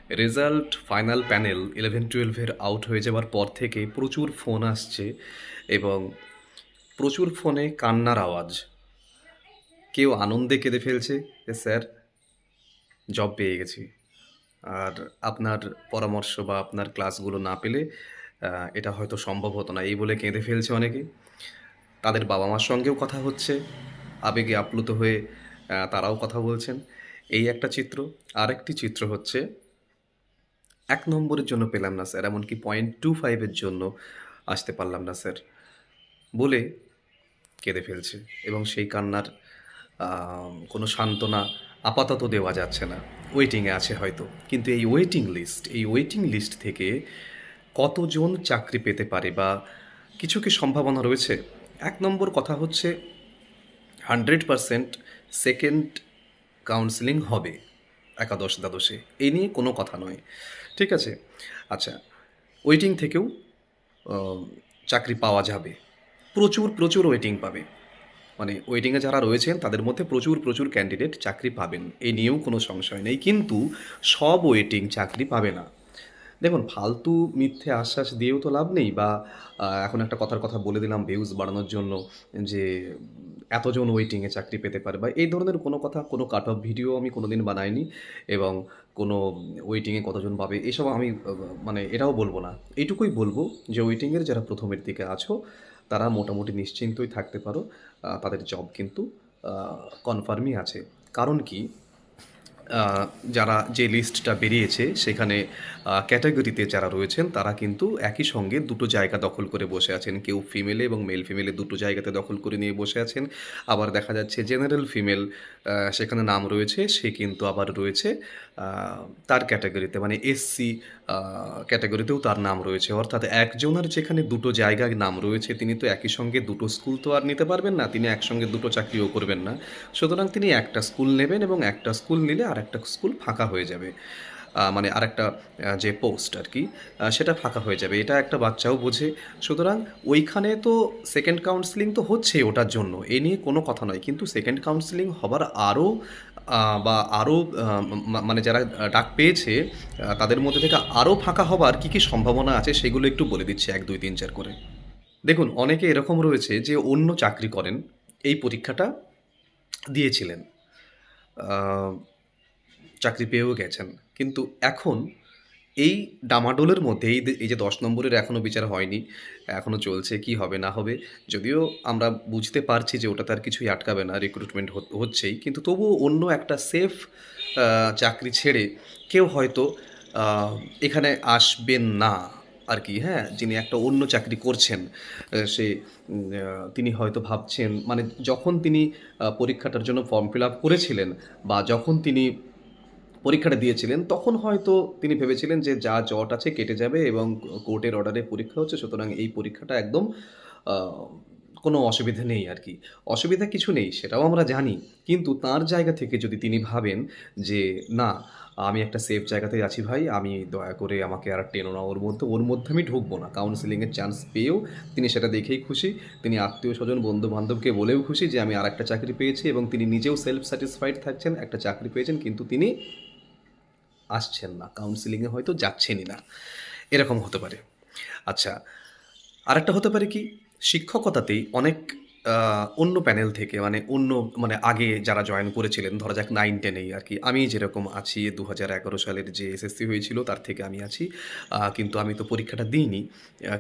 Result final panel 11-12-এর out হয়ে যাওয়ার পর থেকে প্রচুর ফোন আসছে এবং প্রচুর ফোনে কান্নার আওয়াজ। কেউ আনন্দে কেঁদে ফেলছে যে স্যার জব পেয়ে গেছি, আর আপনার পরামর্শ বা আপনার ক্লাসগুলো না পেলে এটা হয়তো সম্ভব হতো না, এই বলে কেঁদে ফেলছে অনেকে। তাদের বাবা মার সঙ্গেও কথা হচ্ছে, আবেগে আপ্লুত হয়ে তারাও কথা বলছেন। এই একটা চিত্র। আরেকটি চিত্র হচ্ছে 1 নম্বরের জন্য পেলাম না স্যার, এমনকি 0.25-এর জন্য আসতে পারলাম না স্যার বলে কেঁদে ফেলছে। এবং সেই কান্নার কোনো সান্ত্বনা আপাতত দেওয়া যাচ্ছে না, ওয়েটিংয়ে আছে হয়তো। কিন্তু এই ওয়েটিং লিস্ট থেকে কতজন চাকরি পেতে পারে বা কিছু কি সম্ভাবনা রয়েছে? 1 নম্বর কথা হচ্ছে 100% সেকেন্ড কাউন্সেলিং হবে একাদশ দ্বাদশে, এই নিয়ে কোনো কথা নয়, ঠিক আছে? আচ্ছা, ওয়েটিং থেকেও আহ, চাকরি পাওয়া যাবে, প্রচুর প্রচুর ওয়েটিং পাবে। মানে ওয়েটিংয়ে যারা রয়েছেন তাদের মধ্যে প্রচুর প্রচুর ক্যান্ডিডেট চাকরি পাবেন, এই নিয়েও কোনো সংশয় নেই। কিন্তু সব ওয়েটিং চাকরি পাবে না। দেখুন, ফালতু মিথ্যে আশ্বাস দিয়েও তো লাভ নেই। বা এখন একটা কথার কথা বলে দিলাম ভিউজ বাড়ানোর জন্য যে এতজন ওয়েটিংয়ে চাকরি পেতে পারে, বা এই ধরনের কোনো কথা, কোনো কাট অফ ভিডিও আমি কোনো দিন বানাইনি। এবং কোনো ওয়েটিংয়ে কতজন পাবে এসব আমি মানে এটাও বলবো না। এইটুকুই বলবো যে ওয়েটিংয়ের যারা প্রথমের দিকে আছো তারা মোটামুটি নিশ্চিন্তই থাকতে পারো, তাদের জব কিন্তু কনফার্মই আছে। কারণ কি, যারা যে লিস্টটা বেরিয়েছে সেখানে ক্যাটাগরিতে যারা রয়েছেন তারা কিন্তু একই সঙ্গে দুটো জায়গা দখল করে বসে আছেন। কেউ ফিমেলে এবং মেল ফিমেলে দুটো জায়গাতে দখল করে নিয়ে বসে আছেন। আবার দেখা যাচ্ছে জেনারেল ফিমেল সেখানে নাম রয়েছে, সে কিন্তু আবার রয়েছে তার ক্যাটাগরিতে, মানে এসসি ক্যাটাগরিতেও তার নাম রয়েছে। অর্থাৎ একজনের যেখানে দুটো জায়গায় নাম রয়েছে তিনি তো একই সঙ্গে দুটো স্কুল তো আর নিতে পারবেন না, তিনি একসঙ্গে দুটো চাকরিও করবেন না। সুতরাং তিনি একটা স্কুল নেবেন এবং একটা স্কুল নিলে আরেকটা স্কুল ফাঁকা হয়ে যাবে। মানে আরেকটা যে পোস্ট আর কি, সেটা ফাঁকা হয়ে যাবে। এটা একটা বাচ্চাও বোঝে। সুতরাং ওইখানে তো সেকেন্ড কাউন্সেলিং তো হচ্ছেই ওটার জন্য, এ নিয়ে কোনো কথা নয়। কিন্তু সেকেন্ড কাউন্সেলিং হবার আরও বা আরও মানে যারা ডাক পেয়েছে তাদের মধ্যে থেকে আরও ফাঁকা হবার কী কী সম্ভাবনা আছে সেগুলো একটু বলে দিচ্ছি 1 2 3 4 করে। দেখুন, অনেকে এরকম রয়েছে যে অন্য চাকরি করেন, এই পরীক্ষাটা দিয়েছিলেন, আহ, চাকরি পেয়েও গেছেন। কিন্তু এখন এই ডামাডোলের মধ্যে এই যে 10 নম্বরের এখনও বিচার হয়নি, এখনও চলছে, কি হবে না হবে। যদিও আমরা বুঝতে পারছি যে ওটা তার কিছুই আটকাবে না, রিক্রুটমেন্ট হচ্ছেই, কিন্তু তবুও অন্য একটা সেফ চাকরি ছেড়ে কেউ হয়তো আহ, এখানে আসবেন না আর কি। হ্যাঁ, যিনি একটা অন্য চাকরি করছেন, সে তিনি হয়তো ভাবছেন, মানে যখন তিনি পরীক্ষাটার জন্য ফর্ম ফিল আপ করেছিলেন বা যখন তিনি পরীক্ষাটা দিয়েছিলেন তখন হয়তো তিনি ভেবেছিলেন যে যা জট আছে কেটে যাবে এবং কোর্টের অর্ডারে পরীক্ষা হচ্ছে, সুতরাং এই পরীক্ষাটা একদম আহ, কোনো অসুবিধা নেই আর কি। অসুবিধা কিছু নেই সেটাও আমরা জানি। কিন্তু তার জায়গা থেকে যদি তিনি ভাবেন যে না, আমি একটা সেফ জায়গাতেই আছি ভাই, আমি দয়া করে আমাকে আর টেনো না, ওর মধ্যে আমি ঢুকবো না, কাউন্সিলিংয়ের চান্স পেয়েও তিনি সেটা দেখেই খুশি। তিনি আত্মীয় স্বজন বন্ধু বান্ধবকে বলেও খুশি যে আমি আর একটা চাকরি পেয়েছি, এবং তিনি নিজেও সেলফ স্যাটিসফাইড থাকছেন, একটা চাকরি পেয়েছেন, কিন্তু তিনি আসছেন না, কাউন্সিলিংয়ে হয়তো যাচ্ছেনই না, এরকম হতে পারে। আচ্ছা, আরেকটা হতে পারে কি, শিক্ষকতাতেই অনেক অন্য প্যানেল থেকে, মানে আগে যারা জয়েন করেছিলেন, ধরা যাক 9-10-এই আর কি, আমি যেরকম আছি 2011 সালের যে এসএসসি হয়েছিল তার থেকে আমি আছি। কিন্তু আমি তো পরীক্ষাটা দিইনি।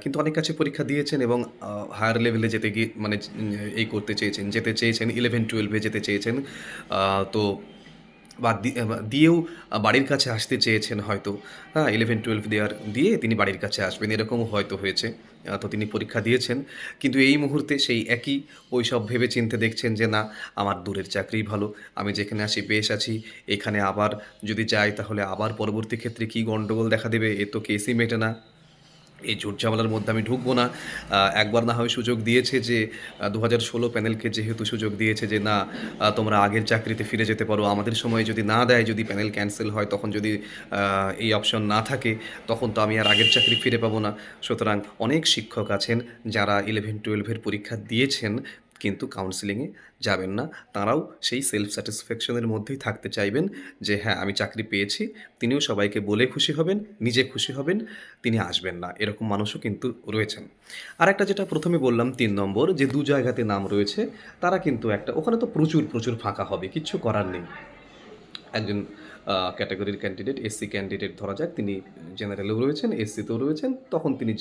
কিন্তু অনেক কাছে পরীক্ষা দিয়েছেন এবং হায়ার লেভেলে যেতে গিয়ে মানে এই করতে চেয়েছেন, যেতে চেয়েছেন, 11-12-এ যেতে চেয়েছেন। তো বা দিয়েও বাড়ির কাছে আসতে চেয়েছেন হয়তো। হ্যাঁ, 11-12 দিয়ে তিনি বাড়ির কাছে আসবেন, এরকমও হয়তো হয়েছে। তো তিনি পরীক্ষা দিয়েছেন, কিন্তু এই মুহূর্তে সেই একই ওই সব ভেবে চিন্তে দেখছেন যে না, আমার দূরের চাকরিই ভালো, আমি যেখানে আছি বেশ আছি, এখানে আবার যদি যাই তাহলে আবার পরবর্তী ক্ষেত্রে কী গণ্ডগোল দেখা দেবে, এ তো কেসই মেটে না, এই ঝুট ঝামেলার মধ্যে আমি ঢুকবো না। একবার না হয় সুযোগ দিয়েছে যে 2016 প্যানেলকে যেহেতু সুযোগ দিয়েছে যে না, তোমরা আগের চাকরিতে ফিরে যেতে পারো, আমাদের সময় যদি না দেয়, যদি প্যানেল ক্যান্সেল হয়, তখন যদি এই অপশন না থাকে, তখন তো আমি আর আগের চাকরি ফিরে পাবো না। সুতরাং অনেক শিক্ষক আছেন যারা 11-12-এর পরীক্ষা দিয়েছেন, কিন্তু কাউন্সেলিংয়ে যাবেন না। তাঁরাও সেই সেলফ স্যাটিসফ্যাকশনের মধ্যেই থাকতে চাইবেন যে হ্যাঁ, আমি চাকরি পেয়েছি। তিনিও সবাইকে বলে খুশি হবেন, নিজে খুশি হবেন, তিনি আসবেন না। এরকম মানুষও কিন্তু রয়েছেন। আরেকটা যেটা ১ম এ বললাম ৩ নম্বর যে ২ জায়গাতে নাম রয়েছে, তারা কিন্তু একটা ওখানে তো প্রচুর ফাঁকা হবে, কিচ্ছু করার নেই। একজন ক্যাটেগরির ক্যান্ডিডেট, এসসি ক্যান্ডিডেট ধরা যাক, তিনি জেনারেলেও রয়েছেন, এসসিতেও রয়েছেন, তখন তিনি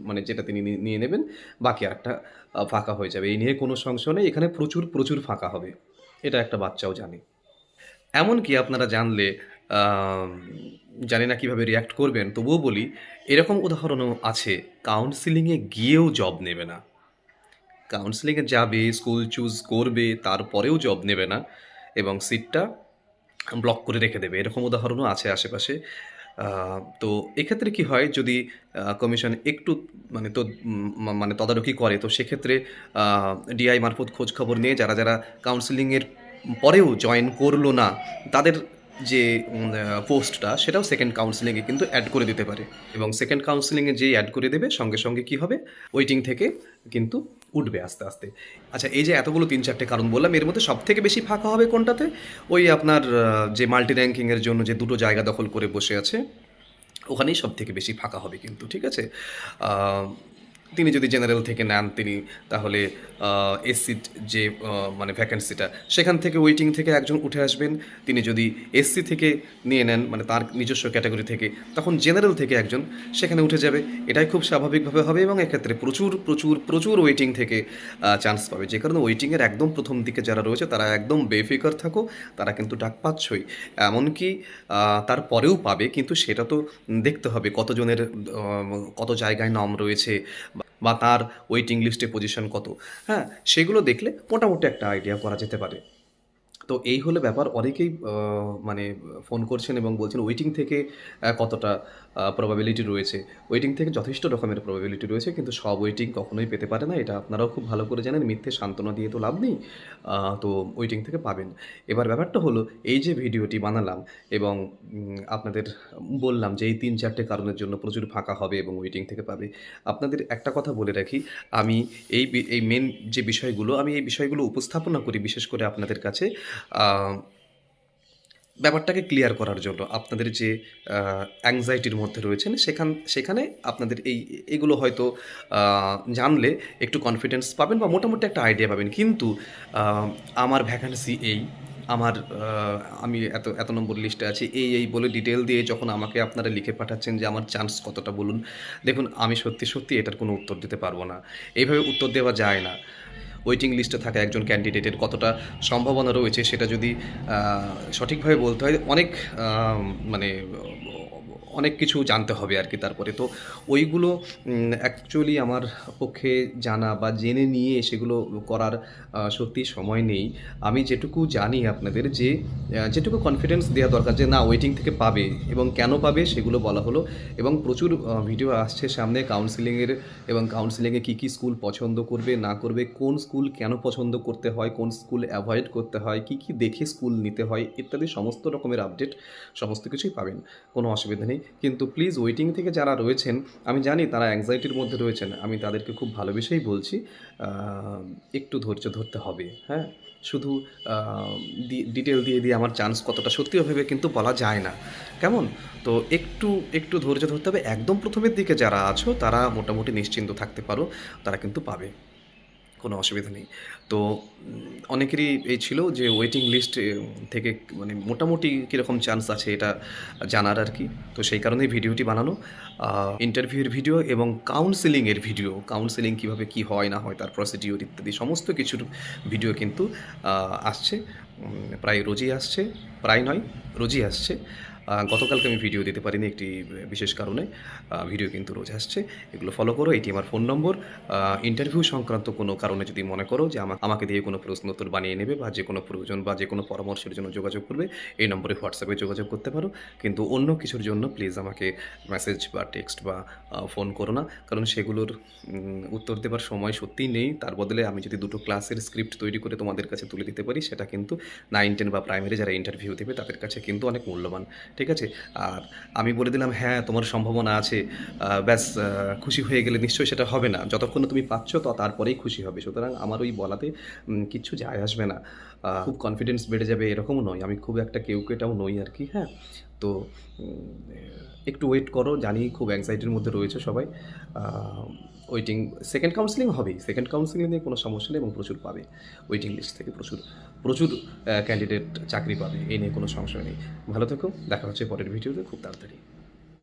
মানে যেটা তিনি নিয়ে নেবেন, বাকি আরেকটা ফাঁকা হয়ে যাবে। এই নিয়ে কোনো সংশয় নেই, এখানে প্রচুর ফাঁকা হবে। এটা একটা বাচ্চাও জানে। এমনকি আপনারা জানলে আম জানি না কিভাবে রিঅ্যাক্ট করবেন, তবুও বলি, এরকম উদাহরণও আছে কাউন্সেলিংয়ে গিয়েও জব নেবে না। কাউন্সেলিংয়ে যাবে, স্কুল চুজ করবে, তারপরেও জব নেবে না এবং সিটটা ব্লক করে রেখে দেবে। এরকম উদাহরণও আছে আশেপাশে। তো এক্ষেত্রে কি হয়, যদি কমিশন একটু মানে তদারকি করে, তো সেক্ষেত্রে আ ডিআই মারফত খোঁজ খবর নিয়ে যারা কাউন্সেলিংয়ের পরেও জয়েন করলো না, তাদের যে পোস্টটা সেটাও সেকেন্ড কাউন্সেলিংয়ে কিন্তু অ্যাড করে দিতে পারে এবং সেকেন্ড কাউন্সেলিংয়ে যেই অ্যাড করে দেবে, সঙ্গে কি হবে, ওয়েটিং থেকে কিন্তু উঠবে আস্তে। আচ্ছা, এই যে এতগুলো ৩-৪টে কারণ বললাম, এর মধ্যে সবথেকে বেশি ফাঁকা হবে কোনটাতে? ওই আপনার যে মাল্টি র‍্যাংকিংয়ের জন্য যে ২টো জায়গা দখল করে বসে আছে, ওখানেই সবথেকে বেশি ফাঁকা হবে কিন্তু, ঠিক আছে? আ তিনি যদি জেনারেল থেকে নেন, তিনি তাহলে এসসির যে মানে ভ্যাকেন্সিটা, সেখান থেকে ওয়েটিং থেকে একজন উঠে আসবেন। তিনি যদি এসসি থেকে নিয়ে নেন, মানে তার নিজস্ব ক্যাটাগরি থেকে, তখন জেনারেল থেকে একজন সেখানে উঠে যাবে। এটাই খুব স্বাভাবিকভাবে হবে এবং এক্ষেত্রে প্রচুর ওয়েটিং থেকে চান্স পাবে। যে কারণে ওয়েটিংয়ের একদম প্রথম দিকে যারা রয়েছে, তারা একদম বেফিকর থাকো, তারা কিন্তু ডাক পাচ্ছই। এমনকি তারপরেও পাবে, কিন্তু সেটা তো দেখতে হবে কতজনের কত জায়গায় নাম রয়েছে বা তার ওয়েটিং লিস্টে পজিশন কত। হ্যাঁ, সেগুলো দেখলে মোটামুটি একটা আইডিয়া করা যেতে পারে। তো এই হলো ব্যাপার। অনেকেই মানে ফোন করছেন এবং বলছেন ওয়েটিং থেকে কতটা প্রবাবিলিটি রয়েছে। ওয়েটিং থেকে যথেষ্ট রকমের প্রবাবিলিটি রয়েছে, কিন্তু সব ওয়েটিং কখনোই পেতে পারে না। এটা আপনারাও খুব ভালো করে জানেন। মিথ্যে সান্ত্বনা দিয়ে তো লাভ নেই। তো ওয়েটিং থেকে পাবেন। এবার ব্যাপারটা হলো, এই যে ভিডিওটি বানালাম এবং আপনাদের বললাম যে এই ৩-৪টে কারণের জন্য প্রচুর ফাঁকা হবে এবং ওয়েটিং থেকে পাবে। আপনাদের একটা কথা বলে রাখি, আমি এই মেন যে বিষয়গুলো, আমি এই বিষয়গুলো উপস্থাপনা করি বিশেষ করে আপনাদের কাছে আ ব্যাপারটাকে ক্লিয়ার করার জন্য। আপনাদের যে অ্যাংজাইটির মধ্যে রয়েছেন, সেখানে আপনাদের এগুলো হয়তো আ জানলে একটু কনফিডেন্স পাবেন বা মোটামুটি একটা আইডিয়া পাবেন। কিন্তু আ আমার ভ্যাকেন্সি এই, আমার আমি এত নম্বর লিস্টে আছি, এই বলে ডিটেইল দিয়ে যখন আমাকে আপনারা লিখে পাঠাচ্ছেন যে আমার চান্স কতটা বলুন। দেখুন, আমি সত্যি এটার কোনো উত্তর দিতে পারব না। এইভাবে উত্তর দেওয়া যায় না। ওয়েটিং লিস্টে থাকা একজন ক্যান্ডিডেটের কতটা সম্ভাবনা রয়েছে, সেটা যদি সঠিকভাবে বলতে হয়, মানে অনেক কিছু জানতে হবে আর কি তারপরে। তো ওইগুলো অ্যাকচুয়ালি আমার পক্ষে জানা বা জেনে নিয়ে সেগুলো করার সত্যিই সময় নেই। আমি যেটুকু জানি আপনাদের, যে যেটুকু কনফিডেন্স দেওয়া দরকার যে না, ওয়েটিং থেকে পাবে এবং কেন পাবে সেগুলো বলা হলো। এবং প্রচুর ভিডিও আসছে সামনে কাউন্সেলিংয়ের, এবং কাউন্সেলিংয়ে কী স্কুল পছন্দ করবে না করবে, কোন স্কুল কেন পছন্দ করতে হয়, কোন স্কুল অ্যাভয়েড করতে হয়, কী দেখে স্কুল নিতে হয়, ইত্যাদি সমস্ত রকমের আপডেট সমস্ত কিছুই পাবেন। কোনো অসুবিধা নেই। কিন্তু প্লিজ, ওয়েটিং থেকে যারা রয়েছেন, আমি জানি তারা অ্যাংজাইটির মধ্যে রয়েছেন, আমি তাদেরকে খুব ভালোবেসেই বলছি, একটু ধৈর্য ধরতে হবে। হ্যাঁ, শুধু ডিটেল দিয়ে আমার চান্স কতটা সত্যিও ভেবে কিন্তু বলা যায় না, কেমন? তো একটু ধৈর্য ধরতে হবে। একদম প্রথমের দিকে যারা আছো, তারা মোটামুটি নিশ্চিন্ত থাকতে পারো, তারা কিন্তু পাবে, কোনো অসুবিধা নেই। তো অনেকেরই এই ছিল যে ওয়েটিং লিস্ট থেকে মানে মোটামুটি কীরকম চান্স আছে এটা জানার আর কি। তো সেই কারণেই ভিডিওটি বানানো। ইন্টারভিউয়ের ভিডিও এবং কাউন্সেলিংয়ের ভিডিও, কাউন্সেলিং কীভাবে কী হয় না হয়, তার প্রসিডিওর ইত্যাদি সমস্ত কিছুর ভিডিও কিন্তু আসছে। প্রায় রোজই আসছে, প্রায় নয়, রোজই আসছে। গতকালকে আমি ভিডিও দিতে পারিনি একটি বিশেষ কারণে। ভিডিও কিন্তু রোজ আসছে। এগুলো ফলো করো। এটি আমার ফোন নম্বর। ইন্টারভিউ সংক্রান্ত কোনো কারণে যদি মনে করো যে আমাকে দিয়ে কোনো প্রশ্ন উত্তর বানিয়ে নেবে বা যে কোনো প্রয়োজন বা যে কোনো পরামর্শের জন্য যোগাযোগ করবে, এই নম্বরে হোয়াটসঅ্যাপে যোগাযোগ করতে পারো। কিন্তু অন্য কিছুর জন্য প্লিজ আমাকে মেসেজ বা টেক্সট বা ফোন করো না। কারণ সেগুলোর উত্তর দেবার সময় সত্যিই নেই। তার বদলে আমি যদি 2টো ক্লাসের স্ক্রিপ্ট তৈরি করে তোমাদের কাছে তুলে দিতে পারি, সেটা কিন্তু 9, 10 বা প্রাইমারি যারা ইন্টারভিউ দেবে তাদের কাছে কিন্তু অনেক মূল্যবান। ঠিক আছে? আর আমি বলে দিলাম হ্যাঁ, তোমার সম্ভাবনা আছে। ব্যাস খুশি হয়ে গেলে নিশ্চয়ই সেটা হবে না। যতক্ষণ না তুমি পাচ্ছ তারপরেই খুশি হবে। সুতরাং আমার ওই বলাতে কিচ্ছু যায় আসবে না। খুব কনফিডেন্স বেড়ে যাবে এরকমও নয়। আমি খুব একটা কেউকেটাও নই আরকি, হ্যাঁ? তো উম একটু ওয়েট করো। জানি খুব অ্যাংজাইটির মধ্যে রয়েছে সবাই। আ ওয়েটিং সেকেন্ড কাউন্সেলিং হবেই। সেকেন্ড কাউন্সেলিং নিয়ে কোনো সমস্যা নেই এবং প্রচুর পাবে। ওয়েটিং লিস্ট থেকে প্রচুর ক্যান্ডিডেট চাকরি পাবে। এই নিয়ে কোনো সংশয় নেই। ভালো থেকো। দেখা হচ্ছে পরের ভিডিওতে খুব তাড়াতাড়ি।